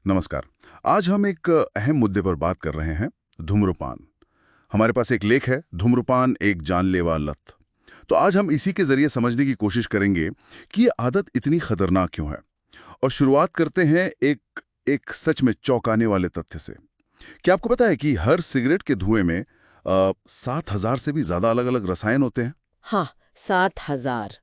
नमस्कार। आज हम एक अहम मुद्दे पर बात कर रहे हैं, धूम्रपान। हमारे पास एक लेख है, धूम्रपान एक जानलेवा लत। तो आज हम इसी के जरिए समझने की कोशिश करेंगे कि ये आदत इतनी खतरनाक क्यों है। और शुरुआत करते हैं एक एक सच में चौंकाने वाले तथ्य से। क्या आपको पता है कि हर सिगरेट के धुएं में 7,000 से भी ज्यादा अलग अलग रसायन होते हैं? हाँ, 7,000।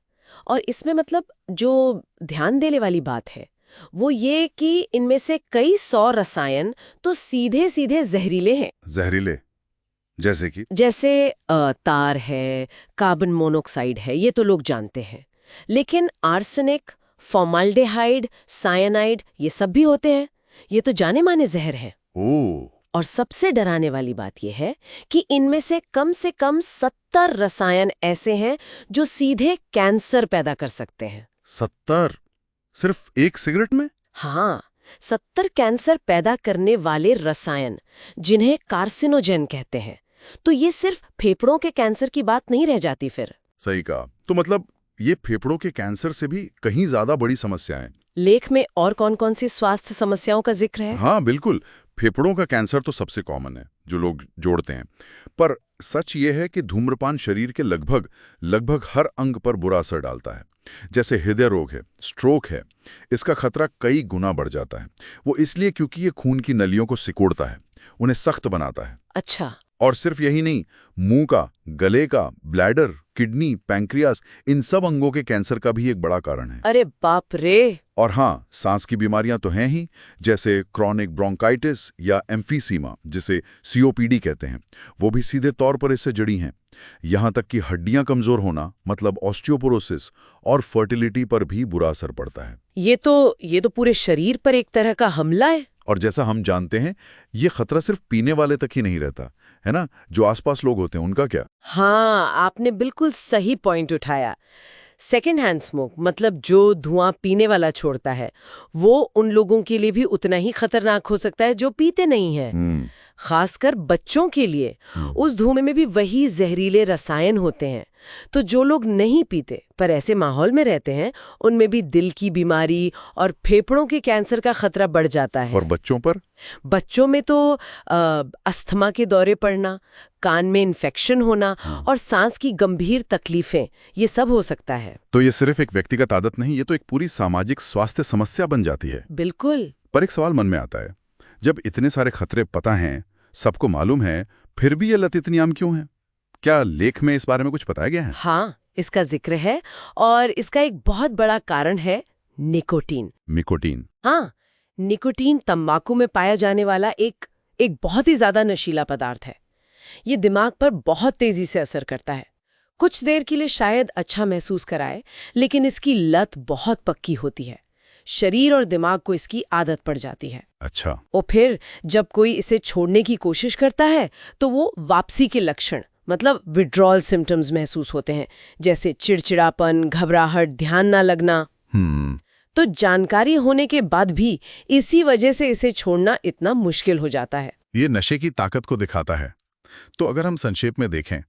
और इसमें मतलब जो ध्यान देने वाली बात है वो ये कि इनमें से कई सौ रसायन तो सीधे सीधे जहरीले हैं। जहरीले? जैसे कि? जैसे तार है, कार्बन मोनोऑक्साइड है, ये तो लोग जानते हैं। लेकिन आर्सेनिक, फॉर्माल्डिहाइड, साइनाइड ये सब भी होते हैं। ये तो जाने माने जहर हैं। ओह। और सबसे डराने वाली बात यह है कि इनमें से कम 70 रसायन ऐसे हैं जो सीधे कैंसर पैदा कर सकते हैं। 70? सिर्फ एक सिगरेट में? हाँ, 70 कैंसर पैदा करने वाले रसायन, जिन्हें कार्सिनोजेन कहते हैं। तो ये सिर्फ फेफड़ों के कैंसर की बात नहीं रह जाती फिर। सही कहा। तो मतलब ये फेफड़ों के कैंसर से भी कहीं ज्यादा बड़ी समस्या है। लेख में और कौन-कौन सी स्वास्थ्य समस्याओं का जिक्र है? हाँ बिल्कुल। फेफड़ों का कैंसर तो सबसे कॉमन है जो लोग जोड़ते हैं। पर सच ये है कि धूम्रपान शरीर के लगभग लगभग हर अंग पर बुरा असर डालता है। जैसे हृदय रोग है, स्ट्रोक है, इसका खतरा कई गुना बढ़ जाता है। वो इसलिए क्योंकि ये खून की नलियों को सिकोड़ता है, उन्हें सख्त बनाता है। अच्छा। और सिर्फ यही नहीं, मुंह का, गले का, ब्लैडर, किडनी, पैंक्रियास, इन सब अंगों के कैंसर का भी एक बड़ा कारण है। अरे बाप रे! और हाँ, सांस की बीमारियां तो हैं ही, जैसे क्रॉनिक ब्रोंकाइटिस या एम्फीसीमा, जिसे सीओपीडी कहते हैं, वो भी सीधे तौर पर इससे जुड़ी हैं। यहां तक कि हड्डियां कमजोर होना, मतलब ऑस्टियोपोरोसिस, और फर्टिलिटी पर भी बुरा असर पड़ता है। ये तो पूरे शरीर पर एक तरह का हमला है। और जैसा हम जानते हैं, ये खतरा सिर्फ पीने वाले तक ही नहीं रहता, है ना? जो आसपास लोग होते हैं, उनका क्या? हाँ, आपने बिल्कुल सही पॉइंट उठाया। सेकेंड हैंड स्मोक, मतलब जो धुआं पीने वाला छोड़ता है, वो उन लोगों के लिए भी उतना ही खतरनाक हो सकता है जो पीते नहीं हैं। खासकर बच्चों के लिए उस धुएं में भी वही जहरीले रसायन होते हैं। तो जो लोग नहीं पीते पर ऐसे माहौल में रहते हैं, उनमें भी दिल की बीमारी और फेफड़ों के कैंसर का खतरा बढ़ जाता है। और बच्चों पर? बच्चों में तो अस्थमा के दौरे पड़ना, कान में इन्फेक्शन होना और सांस की गंभीर तकलीफें, ये सब हो सकता है। तो ये सिर्फ एक व्यक्तिगत आदत नहीं, ये तो एक पूरी सामाजिक स्वास्थ्य समस्या बन जाती है। बिल्कुल। पर एक सवाल मन में आता है, जब इतने सारे खतरे पता हैं, सबको मालूम है, फिर भी ये लत इतनी आम क्यों है? क्या लेख में इस बारे में कुछ बताया गया है? हाँ, इसका जिक्र है और इसका एक बहुत बड़ा कारण है निकोटीन। निकोटीन? हाँ, निकोटीन तंबाकू में पाया जाने वाला एक बहुत ही ज्यादा नशीला पदार्थ है। ये दिमाग पर बहुत तेजी से असर करता है। कुछ देर के लिए शायद अच्छा महसूस कराए, लेकिन इसकी लत बहुत पक्की होती है। शरीर और दिमाग को इसकी आदत पड़ जाती है। अच्छा। और फिर जब कोई इसे छोड़ने की कोशिश करता है, तो वो वापसी के लक्षण, मतलब विड्रॉल सिम्टम्स महसूस होते हैं, जैसे चिड़चिड़ापन, घबराहट, ध्यान ना लगना। तो जानकारी होने के बाद भी इसी वजह से इसे छोड़ना इतना मुश्किल हो जाता है। ये नशे की ताकत को दिखाता है। तो अगर हम संक्षेप में देखें,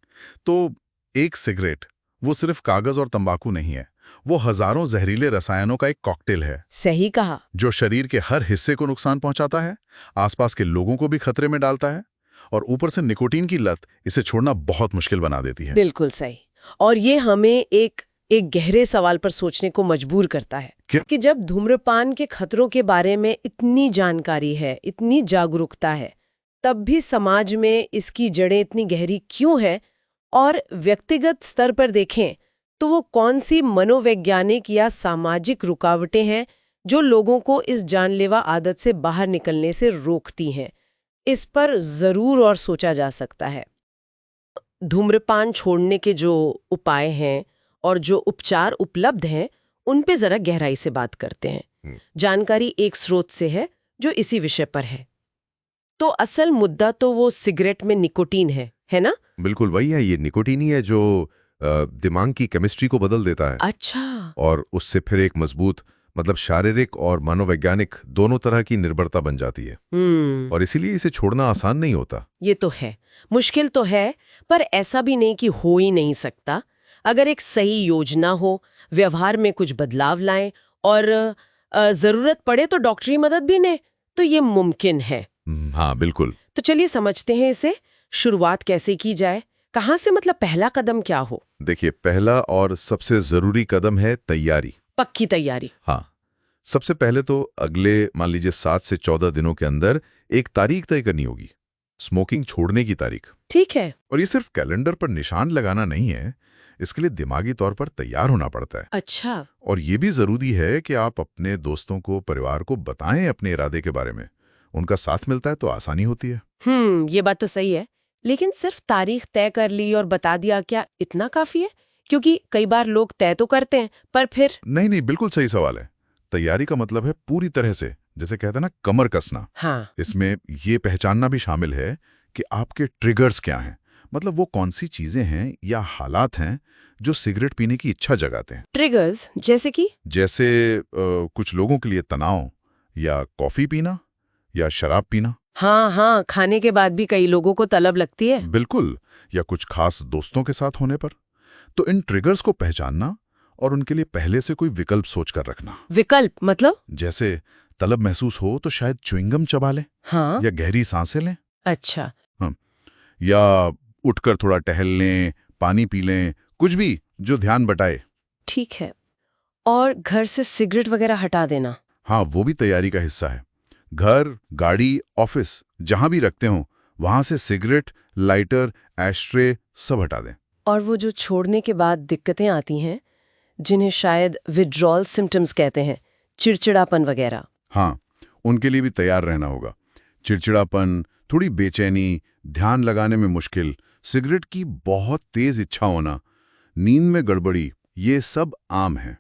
तो एक सिगरेट वो सिर्फ कागज और तंबाकू नहीं है, वो हजारों जहरीले रसायनों का एक कॉकटेल है। सही कहा। जो शरीर के हर हिस्से को नुकसान पहुंचाता है, आसपास के लोगों को भी खतरे में डालता है, और ऊपर से निकोटीन की लत इसे छोड़ना बहुत मुश्किल बना देती है। बिल्कुल सही। और ये हमें एक गहरे सवाल पर सोचने को मजबूर करता है कि जब धूम्रपान के खतरों के बारे में इतनी जानकारी है, इतनी जागरूकता है, तब भी समाज में इसकी जड़ें इतनी गहरी क्यों है? और व्यक्तिगत स्तर पर देखें तो वो कौन सी मनोवैज्ञानिक या सामाजिक रुकावटें हैं जो लोगों को इस जानलेवा आदत से बाहर निकलने से रोकती हैं? इस पर जरूर और सोचा जा सकता है। धूम्रपान छोड़ने के जो उपाय हैं और जो उपचार उपलब्ध हैं, उन पे जरा गहराई से बात करते हैं। जानकारी एक स्रोत से है जो इसी विषय पर है। तो असल मुद्दा तो वो सिगरेट में निकोटीन है ना? बिल्कुल वही है। ये निकोटीन ही है जो दिमाग की केमिस्ट्री को बदल देता है। अच्छा। और उससे फिर एक मजबूत, मतलब शारीरिक और मनोवैज्ञानिक दोनों तरह की निर्भरता बन जाती है। और इसीलिए इसे छोड़ना आसान नहीं होता। ये तो है, मुश्किल तो है, पर ऐसा भी नहीं कि हो ही नहीं सकता। अगर एक सही योजना हो, व्यवहार में कुछ बदलाव लाएं और जरूरत पड़े तो डॉक्टरी मदद भी लें, तो ये मुमकिन है। हाँ बिल्कुल। तो चलिए समझते हैं इसे। शुरुआत कैसे की जाए, कहाँ से, मतलब पहला कदम क्या हो? देखिए, पहला और सबसे जरूरी कदम है तैयारी। पक्की तैयारी। हाँ, सबसे पहले तो अगले मान लीजिए 7 से 14 दिनों के अंदर एक तारीख तय करनी होगी, स्मोकिंग छोड़ने की तारीख। ठीक है। और ये सिर्फ कैलेंडर पर निशान लगाना नहीं है, इसके लिए दिमागी तौर पर तैयार होना पड़ता है। अच्छा। और ये भी जरूरी है कि आप अपने दोस्तों को, परिवार को बताएं अपने इरादे के बारे में। उनका साथ मिलता है तो आसानी होती है। ये बात तो सही है, लेकिन सिर्फ तारीख तय कर ली और बता दिया, क्या इतना काफी है? क्योंकि कई बार लोग तय तो करते हैं पर फिर। नहीं, बिल्कुल सही सवाल है। तैयारी का मतलब है पूरी तरह से, जैसे कहते हैं ना, कमर कसना। हाँ। इसमें ये पहचानना भी शामिल है कि आपके ट्रिगर्स क्या हैं, मतलब वो कौन सी चीजें हैं या हालात हैं जो सिगरेट पीने की इच्छा जगाते हैं। ट्रिगर्स जैसे कि? जैसे कुछ लोगों के लिए तनाव, या कॉफी पीना, या शराब पीना। हाँ, खाने के बाद भी कई लोगों को तलब लगती है। बिल्कुल। या कुछ खास दोस्तों के साथ होने पर। तो इन ट्रिगर्स को पहचानना और उनके लिए पहले से कोई विकल्प सोच कर रखना। विकल्प मतलब? जैसे तलब महसूस हो तो शायद च्युइंगम चबा लें, हाँ। या गहरी सांसें लें। अच्छा। या उठकर थोड़ा टहल लें, पानी पी लें, कुछ भी जो ध्यान बटाए। ठीक है। और घर से सिगरेट वगैरह हटा देना? हाँ, वो भी तैयारी का हिस्सा है। घर, गाड़ी, ऑफिस जहां भी रखते हो वहां से सिगरेट, लाइटर, एशट्रे सब हटा दें। और वो जो छोड़ने के बाद दिक्कतें आती हैं, जिन्हें शायद विड्रॉल सिम्टम्स कहते हैं, चिड़चिड़ापन वगैरह। हाँ, उनके लिए भी तैयार रहना होगा। चिड़चिड़ापन, थोड़ी बेचैनी, ध्यान लगाने में मुश्किल, सिगरेट की बहुत तेज इच्छा होना, नींद में गड़बड़ी, ये सब आम है।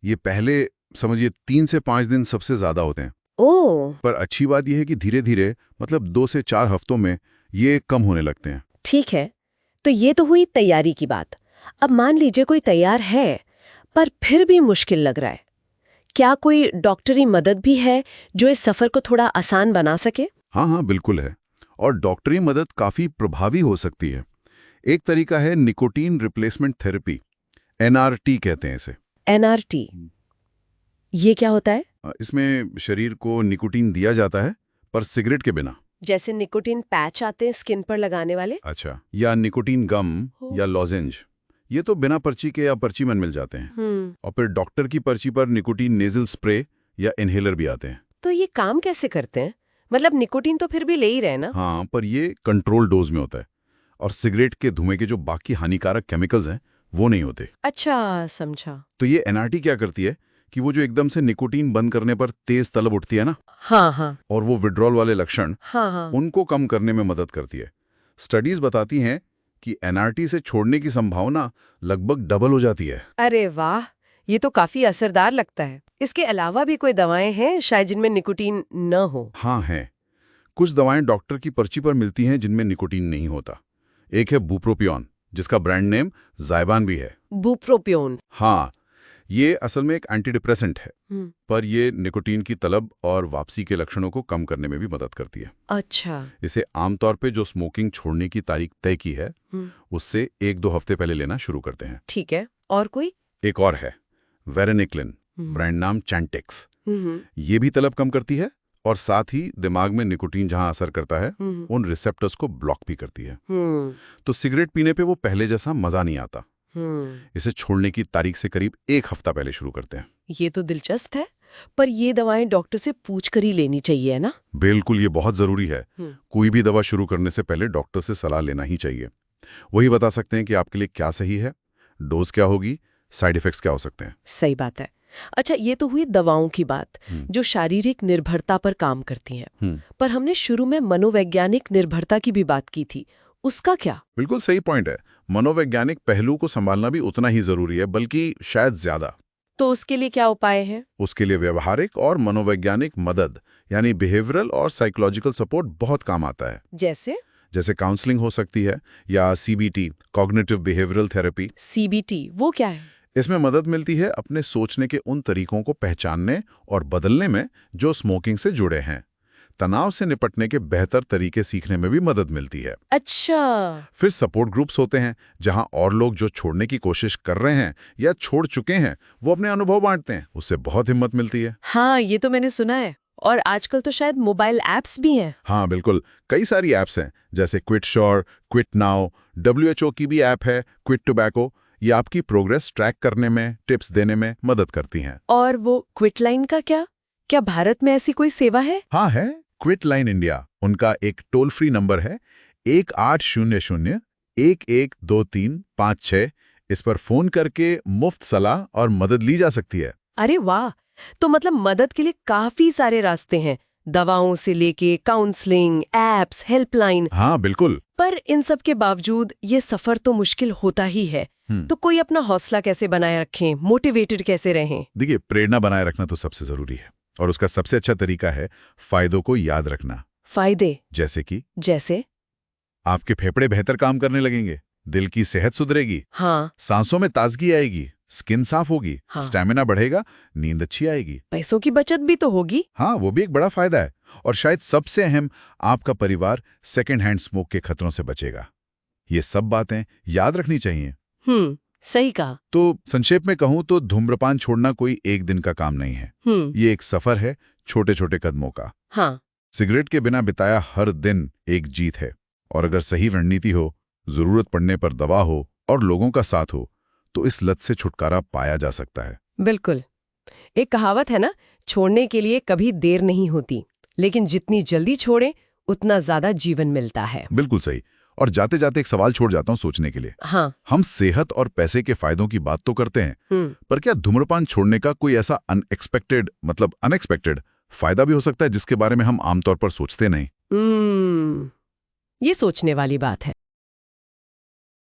ये पहले समझिए 3 से 5 दिन सबसे ज्यादा होते हैं। ओह। पर अच्छी बात यह है कि धीरे धीरे, मतलब 2 से 4 हफ्तों में ये कम होने लगते हैं। ठीक है। तो ये तो हुई तैयारी की बात। अब मान लीजिए कोई तैयार है पर फिर भी मुश्किल लग रहा है, क्या कोई डॉक्टरी मदद भी है जो इस सफर को थोड़ा आसान बना सके? हाँ, बिल्कुल है। और डॉक्टरी मदद काफी प्रभावी हो सकती है। एक तरीका है निकोटीन रिप्लेसमेंट थेरेपी, NRT कहते हैं इसे। NRT, ये क्या होता है? इसमें शरीर को निकोटीन दिया जाता है, पर सिगरेट के बिना। जैसे निकोटीन पैच आते हैं स्किन पर लगाने वाले? अच्छा। या निकोटीन गम या लॉजेंज, ये तो बिना पर्ची के या पर्ची में मिल जाते हैं। और फिर डॉक्टर की पर्ची पर निकोटीन नेजल स्प्रे या इनहेलर भी आते हैं। तो ये काम कैसे करते हैं? मतलब निकोटीन तो फिर भी ले ही रहे ना? हाँ, पर ये कंट्रोल डोज में होता है और सिगरेट के धुएं के जो बाकी हानिकारक केमिकल्स हैं वो नहीं होते। अच्छा, समझा। तो ये NRT क्या करती है कि वो जो एकदम से निकोटीन बंद करने पर तेज तलब उठती है ना, हाँ, और वो विड्रॉल वाले लक्षण, हाँ, उनको कम करने में मदद करती है। स्टडीज बताती हैं कि NRT से छोड़ने की संभावना लगभग डबल हो जाती है। अरे वाह, ये तो काफी असरदार लगता है। इसके अलावा भी कोई दवाएं हैं शायद जिनमें निकोटीन न हो? हाँ, हैं। कुछ दवाएं डॉक्टर की पर्ची पर मिलती हैं जिनमें निकोटीन नहीं होता। एक है बुप्रोपियोन, जिसका ब्रांड नेम ज़ाइबान भी है। बुप्रोपियोन? हाँ, ये असल में एक एंटी डिप्रेसेंट है, पर ये निकोटीन की तलब और वापसी के लक्षणों को कम करने में भी मदद करती है। अच्छा। इसे आमतौर पे जो स्मोकिंग छोड़ने की तारीख तय की है उससे 1-2 हफ्ते पहले लेना शुरू करते हैं। ठीक है। और कोई? एक और है वेरेनिक्लिन, ब्रांड नाम चैंटेक्स। ये भी तलब कम करती है और साथ ही दिमाग में निकोटीन जहां असर करता है उन रिसेप्टर्स को ब्लॉक भी करती है। तो सिगरेट पीने पे वो पहले जैसा मजा नहीं आता। इसे छोड़ने की तारीख से करीब 1 हफ्ता पहले शुरू करते हैं। ये तो दिलचस्प है, पर ये दवाएं डॉक्टर से पूछ कर ही लेनी चाहिए, है ना? बिल्कुल, ये बहुत जरूरी है। कोई भी दवा शुरू करने से पहले डॉक्टर से सलाह लेना ही चाहिए। वही बता सकते हैं कि आपके लिए क्या सही है, डोज क्या होगी, साइड इफेक्ट्स क्या हो सकते हैं। सही बात है। अच्छा, ये तो हुई दवाओं की बात जो शारीरिक निर्भरता पर काम करती हैं। पर हमने शुरू में मनोवैज्ञानिक निर्भरता की भी बात की थी, उसका क्या? बिल्कुल सही पॉइंट है। मनोवैज्ञानिक पहलू को संभालना भी उतना ही जरूरी है, बल्कि शायद ज्यादा। तो उसके लिए क्या उपाय है? उसके लिए व्यवहारिक और मनोवैज्ञानिक मदद, यानी बिहेवियरल और साइकोलॉजिकल सपोर्ट बहुत काम आता है। जैसे काउंसलिंग हो सकती है, या CBT, cognitive behavioural therapy. CBT वो क्या है? इसमें मदद मिलती है अपने सोचने के उन तरीकों को पहचानने और बदलने में जो स्मोकिंग से जुड़े हैं। तनाव से निपटने के बेहतर तरीके सीखने में भी मदद मिलती है। अच्छा। फिर सपोर्ट ग्रुप्स होते हैं जहां और लोग जो छोड़ने की कोशिश कर रहे हैं या छोड़ चुके हैं वो अपने अनुभव बांटते हैं, उससे बहुत हिम्मत मिलती है। हाँ, ये तो मैंने सुना है। और आजकल तो शायद मोबाइल ऐप्स भी हैं। हाँ बिल्कुल, कई सारी ऐप्स हैं जैसे quit sure, quit now, WHO की भी ऐप है क्विट टोबैको। ये आपकी प्रोग्रेस ट्रैक करने में, टिप्स देने में मदद करती हैं। और वो क्विट लाइन का क्या भारत में ऐसी कोई सेवा है? हाँ है, क्विट लाइन इंडिया। उनका एक टोल फ्री नंबर है 1800-112356। इस पर फोन करके मुफ्त सलाह और मदद ली जा सकती है। अरे वाह, तो मतलब मदद के लिए काफी सारे रास्ते हैं, दवाओं से लेके काउंसलिंग, एप्स, हेल्पलाइन। हाँ बिल्कुल। पर इन सब के बावजूद ये सफर तो मुश्किल होता ही है। तो कोई अपना हौसला कैसे बनाए रखें, मोटिवेटेड कैसे रहें? देखिए, प्रेरणा बनाए रखना तो सबसे जरूरी है, और उसका सबसे अच्छा तरीका है फायदों को याद रखना। फायदे जैसे आपके फेफड़े बेहतर काम करने लगेंगे, दिल की सेहत सुधरेगी, हाँ, सांसों में ताजगी आएगी, स्किन साफ होगी, हाँ। स्टैमिना बढ़ेगा, नींद अच्छी आएगी। पैसों की बचत भी तो होगी। हाँ, वो भी एक बड़ा फायदा है। और शायद सबसे अहम, आपका परिवार सेकेंड हैंड स्मोक के खतरों से बचेगा। ये सब बातें याद रखनी चाहिए। सही कहा। तो संक्षेप में कहूं तो धूम्रपान छोड़ना कोई एक दिन का काम नहीं है। ये एक सफर है, छोटे छोटे कदमों का। हाँ, सिगरेट के बिना बिताया हर दिन एक जीत है। और अगर सही रणनीति हो, जरूरत पड़ने पर दवा हो और लोगों का साथ हो, तो इस लत से छुटकारा पाया जा सकता है। बिल्कुल। एक कहावत है ना, छोड़ने के लिए कभी देर नहीं होती, लेकिन जितनी जल्दी छोड़े उतना ज्यादा जीवन मिलता है। बिल्कुल सही। और जाते जाते एक सवाल छोड़ जाता हूं सोचने के लिए। हाँ। हम सेहत और पैसे के फायदों की बात तो करते हैं, पर क्या धूम्रपान छोड़ने का कोई ऐसा अनएक्सपेक्टेड फायदा भी हो सकता है जिसके बारे में हम आमतौर पर सोचते नहीं? ये सोचने वाली बात है।